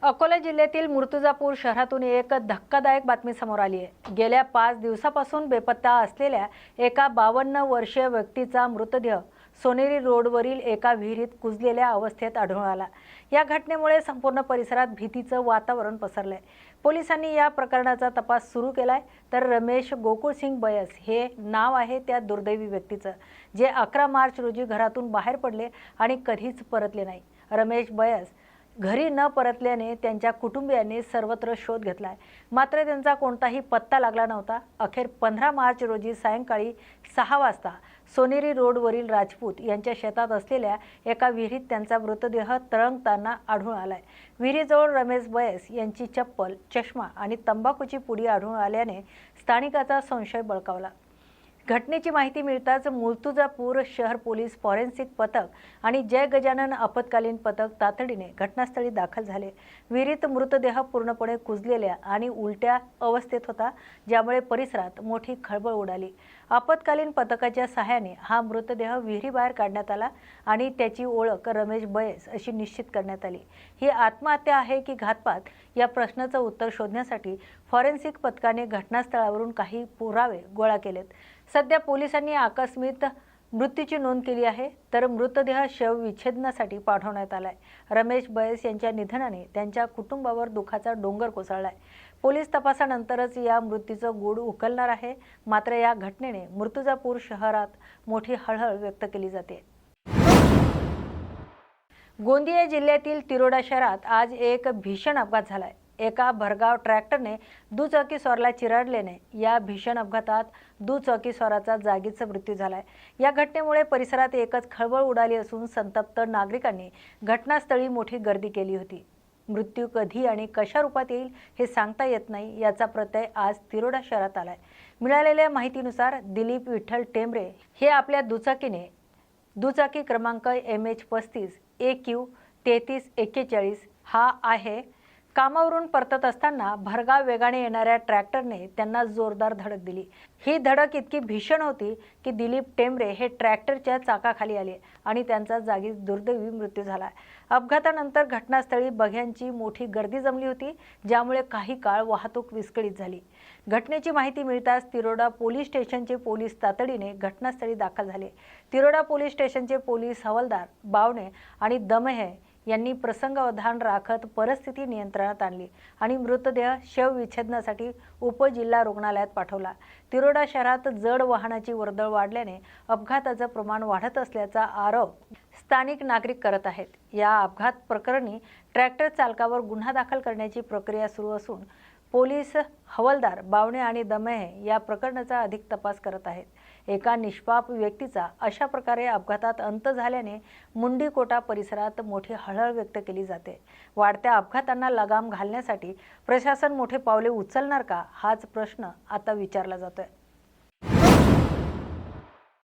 अकोला जिल्ह्यातील मूर्तिजापूर शहरातून एक धक्कादायक बातमी समोर आली आहे। गेल्या 5 दिवसापासून बेपत्ता असलेल्या एका 52 वर्षीय व्यक्तीचा मृतदेह सोनेरी रोडवरील एका विहिरीत कुजलेल्या अवस्थेत आढळून आला। या घटनेमुळे संपूर्ण परिसरात भीतीचं वातावरण पसरलंय। पोलिसांनी या प्रकरणाचा तपास सुरू केलाय। तर रमेश गोकुळसिंग बयस हे नाव आहे त्या दुर्दैवी व्यक्तीचं, जे 11 मार्च रोजी घरातून बाहेर पडले आणि कधीच परतले नाही। रमेश बयस घरी न परतल्याने त्यांच्या कुटुंबियांनी सर्वत्र शोध घेतलाय, मात्र त्यांचा कोणताही पत्ता लागला नव्हता। अखेर 15 मार्च रोजी सायंकाळी 6 वाजता सोनेरी रोडवरील राजपूत यांच्या शेतात असलेल्या एका विहिरीत त्यांचा मृतदेह तरंगताना आढळून आलाय। विहिरीजवळ रमेश बयस यांची चप्पल, चष्मा आणि तंबाखूची पुडी आढळून आल्याने स्थानिकांचा संशय बळकावला। घटनेची माहिती मिळताच मूर्तिजापूर शहर पोलीस, फॉरेन्सिक पथक आणि जय गजानन आपत्कालीन पथक तातडीने घटनास्थळी दाखल झाले। विहिरीत मृतदेह पूर्णपणे कुजलेल्या आणि उलट्या अवस्थेत होता, ज्यामुळे परिसरात मोठी खळबळ उडाली। आपत्कालीन पथकाच्या सहाय्याने हा मृतदेह विहिरीबाहेर काढण्यात आला आणि त्याची ओळख रमेश बयस अशी निश्चित करण्यात आली। ही आत्महत्या आहे की घातपात या प्रश्नाचं उत्तर शोधण्यासाठी फॉरेन्सिक पथकाने घटनास्थळावरून काही पुरावे गोळा केलेत। सध्या पोलिसांनी आकस्मिक मृत्यूची नोंद केली आहे, तर मृतदेह शवविच्छेदनासाठी पाठवण्यात आलाय। रमेश बयस यांच्या निधनाने त्यांच्या कुटुंबावर दुःखाचा डोंगर कोसळलाय। पोलीस तपासानंतरच या मृत्यूचं गूढ उकलणार आहे। मात्र या घटनेने मूर्तिजापूर शहरात मोठी हळहळ व्यक्त केली जाते। गोंदिया जिल्ह्यातील तिरोडा शहरात आज एक भीषण अपघात झालाय। एका भरधाव ट्रॅक्टरने दुचाकीस्वाराला चिरडल्याने या भीषण अपघातात दुचाकीस्वाराचा जागीच मृत्यू झालाय। या घटनेमुळे परिसरात एकच खळबळ उडाली असून संतप्त नागरिकांनी घटनास्थळी मोठी गर्दी केली होती। मृत्यू कधी आणि कशा रूपात येईल हे सांगता येत नाही, याचा प्रत्यय आज तिरोडा शहरात आलाय। मिळालेल्या माहितीनुसार दिलीप विठ्ठल टेंबरे हे आपल्या दुचाकी क्रमांक MH35 AQ 3341 हा आहे कामावरून परतत असताना भरधाव वेगाने येणाऱ्या ट्रॅक्टरने त्यांना जोरदार धडक दिली। ही धडक इतकी भीषण होती की दिलीप टेंबरे हे ट्रॅक्टरच्या चाकाखाली आले आणि त्यांचा जागीच दुर्दैवी मृत्यू झाला। अपघातानंतर घटनास्थळी बघ्यांची मोठी गर्दी जमली होती, ज्यामुळे काही काळ वाहतूक विस्कळीत झाली। घटनेची माहिती मिळताच तिरोडा पोलीस स्टेशनचे पोलीस तातडीने घटनास्थळी दाखल झाले। तिरोडा पोलीस स्टेशनचे पोलीस हवालदार बावणे आणि दमेहे यांनी प्रसंगावधान राखत परिस्थिती नियंत्रणात आणली आणि मृतदेह शवविच्छेदनासाठी उपजिल्हा रुग्णालयात पाठवला। तिरोडा शहरात जड वाहनाची वर्दळ वाढल्याने अपघाताचं प्रमाण वाढत असल्याचा आरोप स्थानिक नागरिक करत आहेत। या अपघात प्रकरणी ट्रॅक्टर चालकावर गुन्हा दाखल करण्याची प्रक्रिया सुरू असून पोलीस हवालदार बावणे आणि दमेहे या प्रकरणाचा अधिक तपास करत आहेत। एका निष्पाप व्यक्तीचा अशा प्रकारे अपघातात अंत झाल्याने मुंडीकोटा परिसरात मोठी हळहळ व्यक्त केली जाते। वाढत्या अपघातांना लगाम घालण्यासाठी प्रशासन मोठे पावले उचलणार का, हाच प्रश्न आता विचारला जातोय।